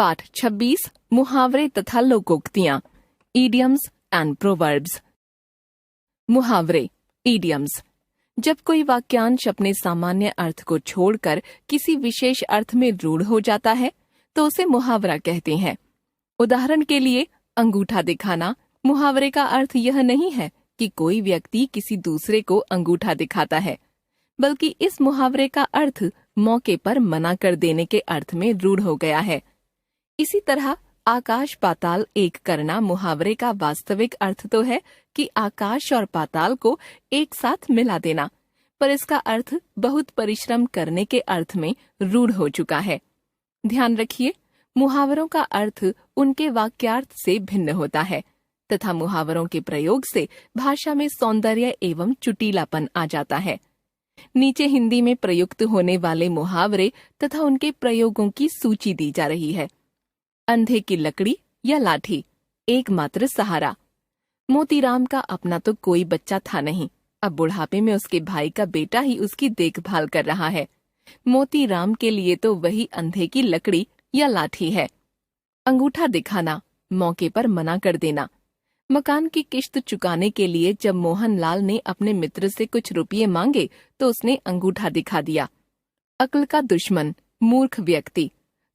पाठ 26 मुहावरे तथा लोकोक्तियां, इडियम्स एंड प्रोवर्ब्स। मुहावरे, इडियम्स। जब कोई वाक्यांश अपने सामान्य अर्थ को छोड़कर किसी विशेष अर्थ में रूढ़ हो जाता है तो उसे मुहावरा कहते हैं। उदाहरण के लिए, अंगूठा दिखाना मुहावरे का अर्थ यह नहीं है कि कोई व्यक्ति किसी दूसरे को अंगूठा दिखाता है, बल्कि इस मुहावरे का अर्थ मौके पर मना कर देने के अर्थ में रूढ़ हो गया है। इसी तरह आकाश पाताल एक करना मुहावरे का वास्तविक अर्थ तो है कि आकाश और पाताल को एक साथ मिला देना, पर इसका अर्थ बहुत परिश्रम करने के अर्थ में रूढ़ हो चुका है। ध्यान रखिए, मुहावरों का अर्थ उनके वाक्यार्थ से भिन्न होता है तथा मुहावरों के प्रयोग से भाषा में सौंदर्य एवं चुटीलापन आ जाता है। नीचे हिंदी में प्रयुक्त होने वाले मुहावरे तथा उनके प्रयोगों की सूची दी जा रही है। अंधे की लकड़ी या लाठी, एकमात्र सहारा। मोतीराम का अपना तो कोई बच्चा था नहीं, अब बुढ़ापे में उसके भाई का बेटा ही उसकी देखभाल कर रहा है। मोतीराम के लिए तो वही अंधे की लकड़ी या लाठी है। अंगूठा दिखाना, मौके पर मना कर देना। मकान की किश्त चुकाने के लिए जब मोहनलाल ने अपने मित्र से कुछ रुपये मांगे तो उसने अंगूठा दिखा दिया। अक्ल का दुश्मन, मूर्ख व्यक्ति।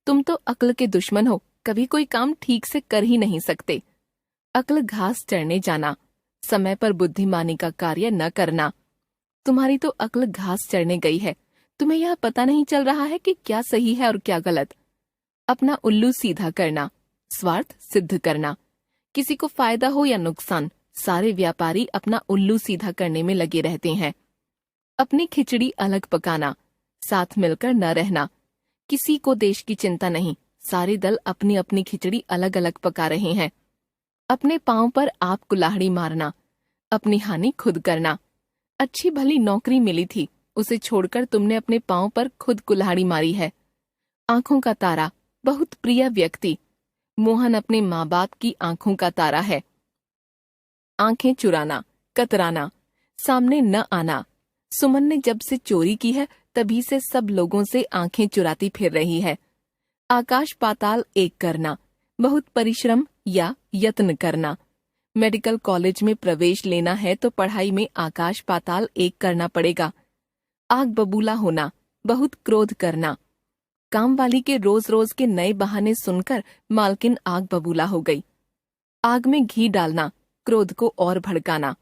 तुम तो अक्ल के दुश्मन हो, कभी कोई काम ठीक से कर ही नहीं सकते। अक्ल घास चढ़ने जाना, समय पर बुद्धिमानी का कार्य न करना। तुम्हारी तो अक्ल घास चढ़ने गई है, तुम्हें यह पता नहीं चल रहा है कि क्या सही है और क्या गलत। अपना उल्लू सीधा करना, स्वार्थ सिद्ध करना। किसी को फायदा हो या नुकसान, सारे व्यापारी अपना उल्लू सीधा करने में लगे रहते हैं। अपनी खिचड़ी अलग पकाना, साथ मिलकर न रहना। किसी को देश की चिंता नहीं, सारे दल अपनी अपनी खिचड़ी अलग अलग पका रहे हैं। अपने पांव पर आप कुल्हाड़ी मारना, अपनी हानि खुद करना। अच्छी भली नौकरी मिली थी, उसे छोड़कर तुमने अपने पांव पर खुद कुल्हाड़ी मारी है। आंखों का तारा, बहुत प्रिय व्यक्ति। मोहन अपने माँ बाप की आंखों का तारा है। आंखें चुराना, कतराना, सामने न आना। सुमन ने जब से चोरी की है तभी से सब लोगों से आंखें चुराती फिर रही है। आकाश पाताल एक करना, बहुत परिश्रम या यत्न करना। मेडिकल कॉलेज में प्रवेश लेना है तो पढ़ाई में आकाश पाताल एक करना पड़ेगा। आग बबूला होना, बहुत क्रोध करना। काम वाली के रोज रोज के नए बहाने सुनकर मालकिन आग बबूला हो गई। आग में घी डालना, क्रोध को और भड़काना।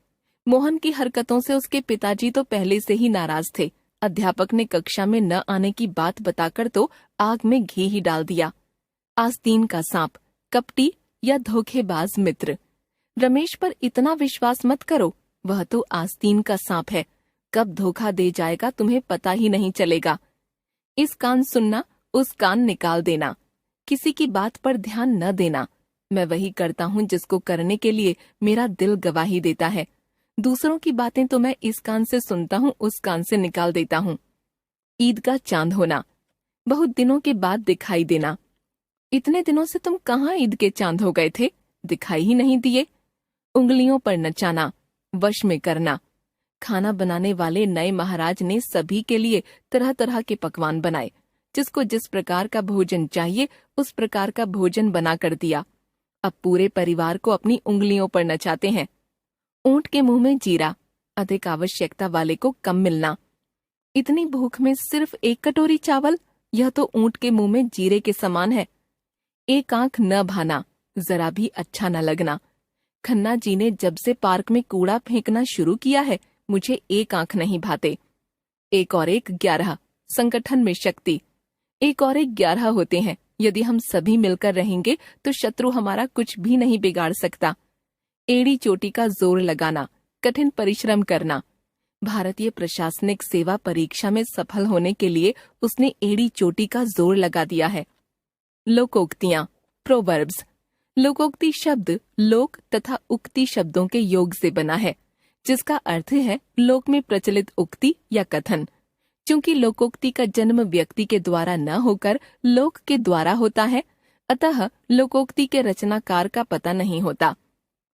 मोहन की हरकतों से उसके पिताजी तो पहले से ही नाराज थे। अध्यापक ने कक्षा में न आने की बात बताकर तो आग में घी ही डाल दिया। आस्तीन का सांप, कपटी या धोखेबाज मित्र। रमेश पर इतना विश्वास मत करो, वह तो आस्तीन का सांप है, कब धोखा दे जाएगा तुम्हें पता ही नहीं चलेगा। इस कान सुनना, उस कान निकाल देना। किसी की बात पर ध्यान न देना। मैं वही करता हूँ जिसको करने के लिए मेरा दिल गवाही देता है। दूसरों की बातें तो मैं इस कान से सुनता हूँ, उस कान से निकाल देता हूँ। ईद का चांद होना, बहुत दिनों के बाद दिखाई देना। इतने दिनों से तुम कहाँ ईद के चांद हो गए थे, दिखाई ही नहीं दिए। उंगलियों पर नचाना, वश में करना। खाना बनाने वाले नए महाराज ने सभी के लिए तरह तरह के पकवान बनाए। जिसको जिस प्रकार का भोजन चाहिए उस प्रकार का भोजन बना कर दिया। अब पूरे परिवार को अपनी उंगलियों पर नचाते हैं। ऊंट के मुंह में जीरा, अधिक आवश्यकता वाले को कम मिलना। इतनी भूख में सिर्फ एक कटोरी चावल, यह तो ऊंट के मुंह में जीरे के समान है। एक आंख न भाना, जरा भी अच्छा न लगना। खन्ना जी ने जब से पार्क में कूड़ा फेंकना शुरू किया है, मुझे एक आंख नहीं भाते। एक और एक 11, संगठन में शक्ति। एक और एक 11 होते हैं। यदि हम सभी मिलकर रहेंगे तो शत्रु हमारा कुछ भी नहीं बिगाड़ सकता। एड़ी चोटी का जोर लगाना, कठिन परिश्रम करना। भारतीय प्रशासनिक सेवा परीक्षा में सफल होने के लिए उसने एड़ी चोटी का जोर लगा दिया है। लोकोक्तियां, प्रोवर्ब्स। लोकोक्ति शब्द लोक तथा उक्ति शब्दों के योग से बना है, जिसका अर्थ है लोक में प्रचलित उक्ति या कथन। क्योंकि लोकोक्ति का जन्म व्यक्ति के द्वारा न होकर लोक के द्वारा होता है, अतः लोकोक्ति के रचनाकार का पता नहीं होता।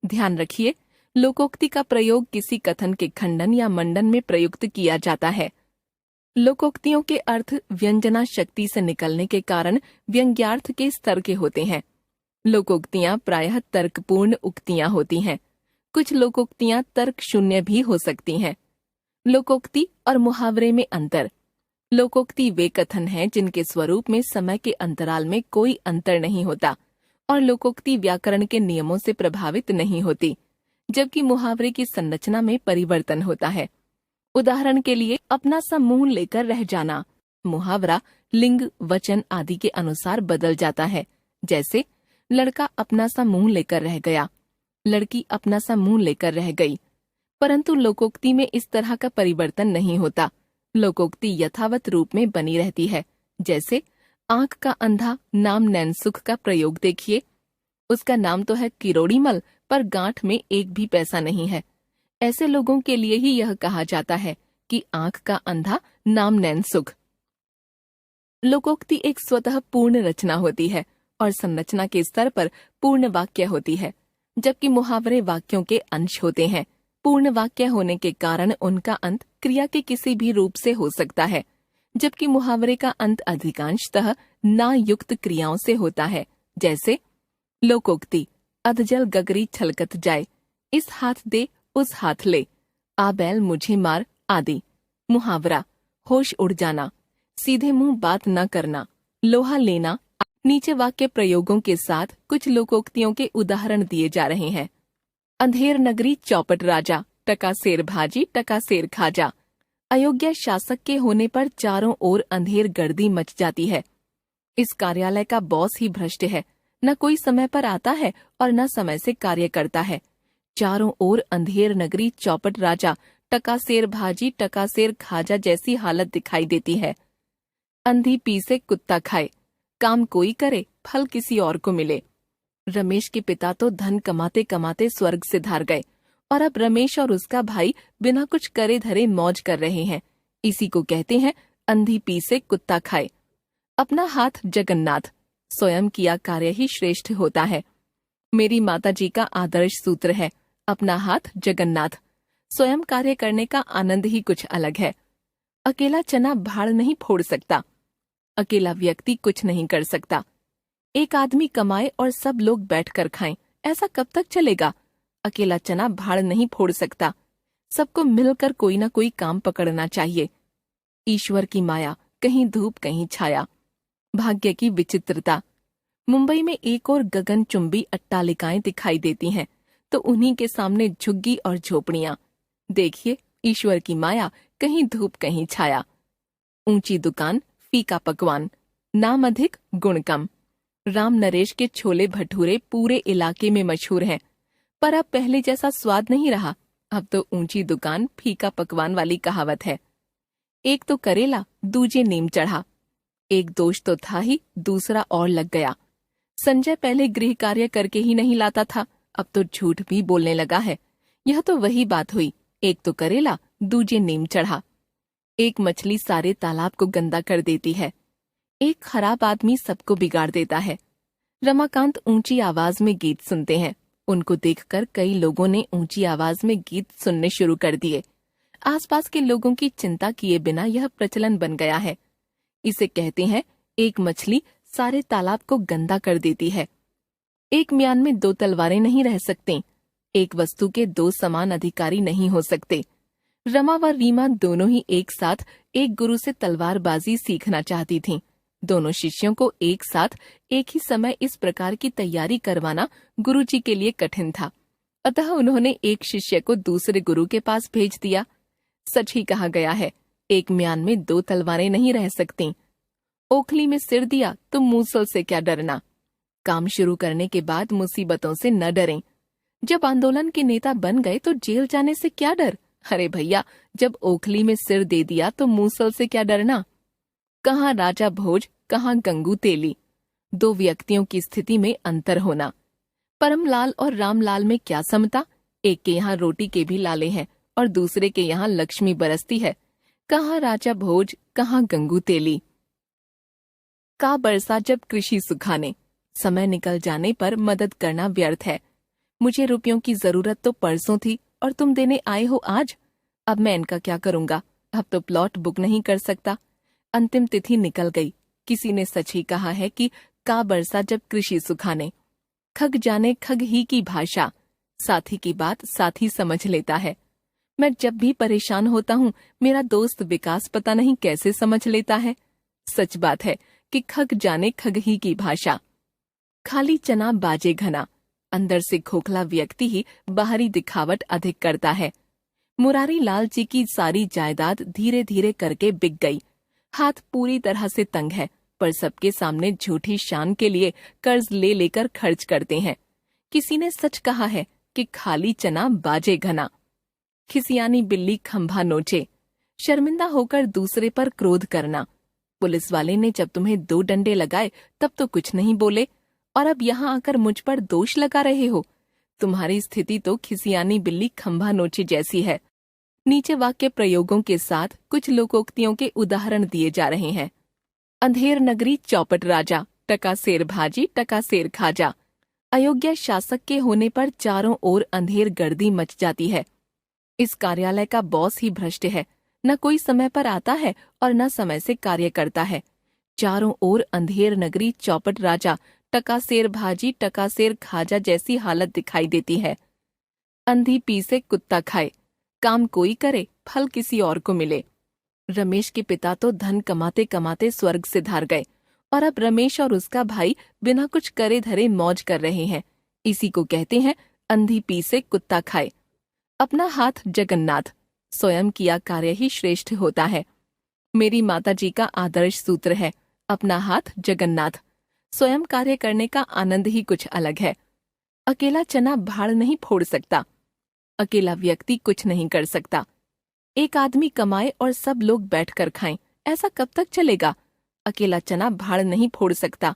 ध्यान रखिए, लोकोक्ति का प्रयोग किसी कथन के खंडन या मंडन में प्रयुक्त किया जाता है। लोकोक्तियों के अर्थ व्यंजना शक्ति से निकलने के कारण व्यंग्यार्थ के स्तर के होते हैं। लोकोक्तियां प्रायः तर्कपूर्ण उक्तियां होती हैं। कुछ लोकोक्तियां तर्क शून्य भी हो सकती हैं। लोकोक्ति और मुहावरे में अंतर। लोकोक्ति वे कथन हैं जिनके स्वरूप में समय के अंतराल में कोई अंतर नहीं होता और लोकोक्ति व्याकरण के नियमों से प्रभावित नहीं होती, जबकि मुहावरे की संरचना में परिवर्तन होता है। उदाहरण के लिए, अपना सा मुंह लेकर रह जाना। मुहावरा लिंग, वचन आदि के अनुसार बदल जाता है। जैसे, लड़का अपना सा मुंह लेकर रह गया, लड़की अपना सा मुंह लेकर रह गई। परंतु लोकोक्ति में इस तरह का परिवर्तन नहीं होता। लोकोक्ति यथावत रूप में बनी रहती है। जैसे, आंख का अंधा नाम नैनसुख का प्रयोग देखिए। उसका नाम तो है किरोड़ीमल, पर गांठ में एक भी पैसा नहीं है। ऐसे लोगों के लिए ही यह कहा जाता है कि आंख का अंधा नाम नैनसुख। लोकोक्ति एक स्वतः पूर्ण रचना होती है और संरचना के स्तर पर पूर्ण वाक्य होती है, जबकि मुहावरे वाक्यों के अंश होते हैं। पूर्ण वाक्य होने के कारण उनका अंत क्रिया के किसी भी रूप से हो सकता है, जबकि मुहावरे का अंत अधिकांशतः ना युक्त क्रियाओं से होता है। जैसे, लोकोक्ति अधजल गगरी छलकत जाए, इस हाथ दे उस हाथ ले, आ बैल मुझे मार आदि। मुहावरा होश उड़ जाना, सीधे मुंह बात न करना, लोहा लेना। नीचे वाक्य प्रयोगों के साथ कुछ लोकोक्तियों के उदाहरण दिए जा रहे हैं। अंधेर नगरी चौपट राजा, टका सेर भाजी टका सेर खाजा। अयोग्य शासक के होने पर चारों ओर अंधेर गर्दी मच जाती है। इस कार्यालय का बॉस ही भ्रष्ट है, न कोई समय पर आता है और न समय से कार्य करता है। चारों ओर अंधेर नगरी चौपट राजा, टका सेर भाजी टका सेर खाजा जैसी हालत दिखाई देती है। अंधी पी से कुत्ता खाए, काम कोई करे फल किसी और को मिले। रमेश के पिता तो धन कमाते कमाते स्वर्ग से धार गए और अब रमेश और उसका भाई बिना कुछ करे धरे मौज कर रहे हैं। इसी को कहते हैं अंधी पी से कुत्ता खाए। अपना हाथ जगन्नाथ, स्वयं किया कार्य ही श्रेष्ठ होता है। मेरी माताजी का आदर्श सूत्र है, अपना हाथ जगन्नाथ। स्वयं कार्य करने का आनंद ही कुछ अलग है। अकेला चना भाड़ नहीं फोड़ सकता, अकेला व्यक्ति कुछ नहीं कर सकता। एक आदमी कमाए और सब लोग बैठकर खाएं, ऐसा कब तक चलेगा? अकेला चना भाड़ नहीं फोड़ सकता, सबको मिलकर कोई ना कोई काम पकड़ना चाहिए। ईश्वर की माया, कहीं धूप कहीं छाया। भाग्य की विचित्रता। मुंबई में एक और गगनचुंबी अट्टालिकाएं दिखाई देती हैं, तो उन्हीं के सामने झुग्गी और झोपड़ियां। देखिए, ईश्वर की माया, कहीं धूप कहीं छाया। ऊंची दुकान, फीका पकवान, नाम अधिक गुण कम। राम नरेश के छोले भटूरे पूरे इलाके में मशहूर हैं, पर अब पहले जैसा स्वाद नहीं रहा। अब तो ऊंची दुकान फीका पकवान वाली कहावत है। एक तो करेला, दूजे नीम चढ़ा। एक दोष तो था ही, दूसरा और लग गया। संजय पहले गृह कार्य करके ही नहीं लाता था, अब तो झूठ भी बोलने लगा है। यह तो वही बात हुई, एक तो करेला, दूजे नीम चढ़ा। एक मछली सारे तालाब को गंदा कर देती है, एक खराब आदमी सबको बिगाड़ देता है। रमाकांत ऊंची आवाज में गीत सुनते हैं। उनको देखकर कई लोगों ने ऊंची आवाज में गीत सुनने शुरू कर दिए। आसपास के लोगों की चिंता किए बिना यह प्रचलन बन गया है। इसे कहते हैं एक मछली सारे तालाब को गंदा कर देती है। एक म्यान में दो तलवारें नहीं रह सकती, एक वस्तु के दो समान अधिकारी नहीं हो सकते। रमा व रीमा दोनों ही एक साथ एक गुरु से तलवारबाजी सीखना चाहती थीं। दोनों शिष्यों को एक साथ एक ही समय इस प्रकार की तैयारी करवाना गुरुजी के लिए कठिन था, अतः उन्होंने एक शिष्य को दूसरे गुरु के पास भेज दिया। सच ही कहा गया है, एक म्यान में दो तलवारें नहीं रह सकती। ओखली में सिर दिया तो मूसल से क्या डरना। काम शुरू करने के बाद मुसीबतों से न डरें। जब आंदोलन के नेता बन गए तो जेल जाने से क्या डर। अरे भैया, जब ओखली में सिर दे दिया तो मूसल से क्या डरना। कहाँ राजा भोज, कहाँ गंगू तेली। दो व्यक्तियों की स्थिति में अंतर होना। परमलाल और रामलाल में क्या समता। एक के यहाँ रोटी के भी लाले हैं और दूसरे के यहाँ लक्ष्मी बरसती है। कहाँ राजा भोज, कहाँ गंगू तेली। का बरसा जब कृषि सुखाने, समय निकल जाने पर मदद करना व्यर्थ है। मुझे रुपयों की जरूरत तो परसों थी और तुम देने आए हो आज। अब मैं इनका क्या करूंगा। अब तो प्लॉट बुक नहीं कर सकता। अंतिम तिथि निकल गई। किसी ने सच ही कहा है कि का बरसा जब कृषि सुखाने। खग जाने खग ही की भाषा, साथी की बात साथी समझ लेता है। मैं जब भी परेशान होता हूँ, मेरा दोस्त विकास पता नहीं कैसे समझ लेता है। सच बात है कि खग जाने खग ही की भाषा। खाली चना बाजे घना, अंदर से खोखला व्यक्ति ही बाहरी दिखावट अधिक करता है। मुरारी लाल जी की सारी जायदाद धीरे धीरे करके बिक गई। हाथ पूरी तरह से तंग है, पर सबके सामने झूठी शान के लिए कर्ज ले लेकर खर्च करते हैं। किसी ने सच कहा है कि खाली चना बाजे घना। खिसियानी बिल्ली खंभा नोचे, शर्मिंदा होकर दूसरे पर क्रोध करना। पुलिस वाले ने जब तुम्हें 2 डंडे लगाए तब तो कुछ नहीं बोले, और अब यहाँ आकर मुझ पर दोष लगा रहे हो। तुम्हारी स्थिति तो खिसियानी बिल्ली खंभा नोचे जैसी है। नीचे वाक्य प्रयोगों के साथ कुछ लोकोक्तियों के उदाहरण दिए जा रहे हैं। अंधेर नगरी चौपट राजा, टका सेर भाजी टका सेर खाजा। अयोग्य शासक के होने पर चारों ओर अंधेर गर्दी मच जाती है। इस कार्यालय का बॉस ही भ्रष्ट है, न कोई समय पर आता है और न समय से कार्य करता है। चारों ओर अंधेर नगरी चौपट राजा, टका सेर भाजी टका सेर खाजा जैसी हालत दिखाई देती है। अंधी पी से कुत्ता खाए, काम कोई करे फल किसी और को मिले। रमेश के पिता तो धन कमाते कमाते स्वर्ग से धार गए, और अब रमेश और उसका भाई बिना कुछ करे धरे मौज कर रहे हैं। इसी को कहते हैं अंधी पी से कुत्ता खाए। अपना हाथ जगन्नाथ, स्वयं किया कार्य ही श्रेष्ठ होता है। मेरी माताजी का आदर्श सूत्र है, अपना हाथ जगन्नाथ। स्वयं कार्य करने का आनंद ही कुछ अलग है। अकेला चना भाड़ नहीं फोड़ सकता, अकेला व्यक्ति कुछ नहीं कर सकता। एक आदमी कमाए और सब लोग बैठकर खाएं, ऐसा कब तक चलेगा? अकेला चना भाड़ नहीं फोड़ सकता,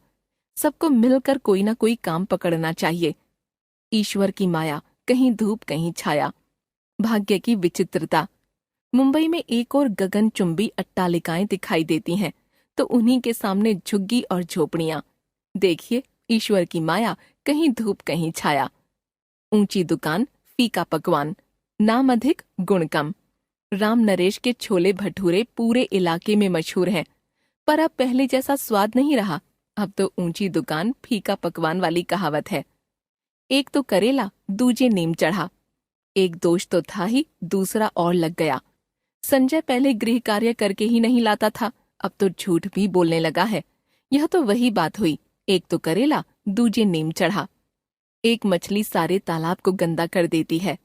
सबको मिलकर कोई ना कोई काम पकड़ना चाहिए। ईश्वर की माया, कहीं धूप कहीं छाया। भाग्य की विचित्रता। मुंबई में एक और गगनचुंबी अट्टालिकाएं दिखाई देती हैं, तो उन्हीं के सामने झुग्गी और झोपड़ियां। देखिए, ईश्वर की माया, कहीं धूप कहीं छाया। ऊंची दुकान, फीका पकवान, नाम अधिक गुण कम। राम नरेश के छोले भटूरे पूरे इलाके में मशहूर हैं, पर अब पहले जैसा स्वाद नहीं रहा। अब तो ऊंची दुकान फीका पकवान वाली कहावत है। एक तो करेला, दूजे नीम चढ़ा। एक दोष तो था ही, दूसरा और लग गया। संजय पहले गृह कार्य करके ही नहीं लाता था, अब तो झूठ भी बोलने लगा है। यह तो वही बात हुई, एक तो करेला, दूजे नीम चढ़ा। एक मछली सारे तालाब को गंदा कर देती है,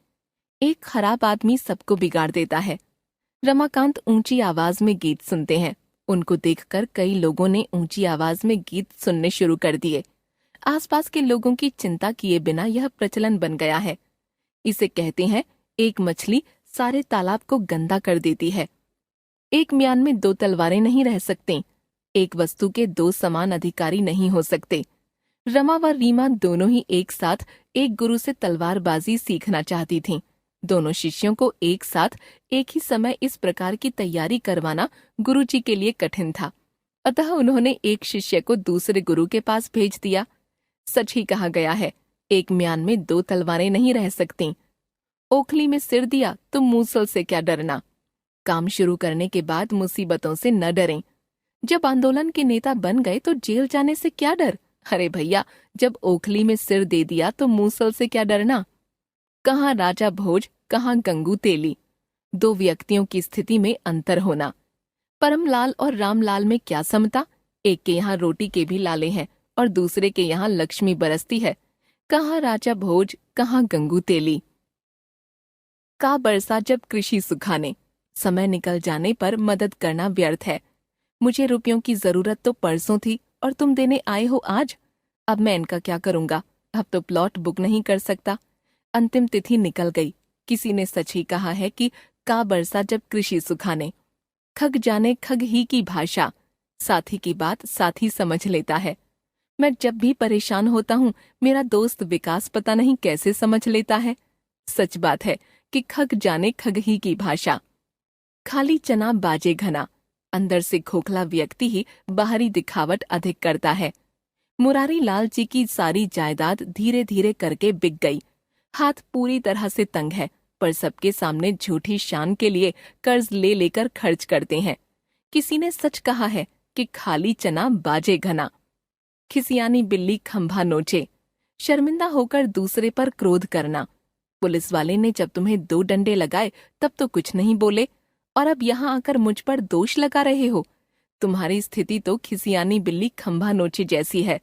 एक खराब आदमी सबको बिगाड़ देता है। रमाकांत ऊंची आवाज में गीत सुनते हैं। उनको देखकर कई लोगों ने ऊंची आवाज में गीत सुनने शुरू कर दिए। आसपास के लोगों की चिंता किए बिना यह प्रचलन बन गया है। इसे कहते हैं एक मछली सारे तालाब को गंदा कर देती है। एक म्यान में 2 तलवारें नहीं रह सकती, एक वस्तु के 2 समान अधिकारी नहीं हो सकते। रमा व रीमा दोनों ही एक साथ एक गुरु से तलवारबाजी सीखना चाहती थीं। दोनों शिष्यों को एक साथ एक ही समय इस प्रकार की तैयारी करवाना गुरुजी के लिए कठिन था, अतः उन्होंने एक शिष्य को दूसरे गुरु के पास भेज दिया। सच ही कहा गया है, एक म्यान में 2 तलवारें नहीं रह सकतीं। ओखली में सिर दिया तो मूसल से क्या डरना। काम शुरू करने के बाद मुसीबतों से न डरें। जब आंदोलन के नेता बन गए तो जेल जाने से क्या डर। अरे भैया, जब ओखली में सिर दे दिया तो मूसल से क्या डरना। कहाँ राजा भोज, कहाँ गंगू तेली। 2 व्यक्तियों की स्थिति में अंतर होना। परमलाल और रामलाल में क्या समता। एक के यहाँ रोटी के भी लाले हैं और दूसरे के यहाँ लक्ष्मी बरसती है। कहाँ राजा भोज, कहाँ गंगू तेली। का बरसा जब कृषि सुखाने। समय निकल जाने पर मदद करना व्यर्थ है। मुझे रुपयों की जरूरत तो परसों थी और तुम देने आए हो आज। अब मैं इनका क्या करूंगा। अब तो प्लॉट बुक नहीं कर सकता। अंतिम तिथि निकल गई। किसी ने सच ही कहा है कि का बरसा जब कृषि सुखाने। खग जाने खग ही की भाषा, साथी की बात साथी समझ लेता है। मैं जब भी परेशान होता हूँ, मेरा दोस्त विकास पता नहीं कैसे समझ लेता है। सच बात है कि खग जाने खग ही की भाषा। खाली चना बाजे घना, अंदर से खोखला व्यक्ति ही बाहरी दिखावट अधिक करता है। मुरारी लाल जी की सारी जायदाद धीरे धीरे करके बिक गई। हाथ पूरी तरह से तंग है, पर सबके सामने झूठी शान के लिए कर्ज ले लेकर खर्च करते हैं। किसी ने सच कहा है कि खाली चना बाजे घना। खिसियानी बिल्ली खंभा नोचे। शर्मिंदा होकर दूसरे पर क्रोध करना। पुलिस वाले ने जब तुम्हें 2 डंडे लगाए तब तो कुछ नहीं बोले, और अब यहाँ आकर मुझ पर दोष लगा रहे हो। तुम्हारी स्थिति तो खिसियानी बिल्ली खंभा नोचे जैसी है।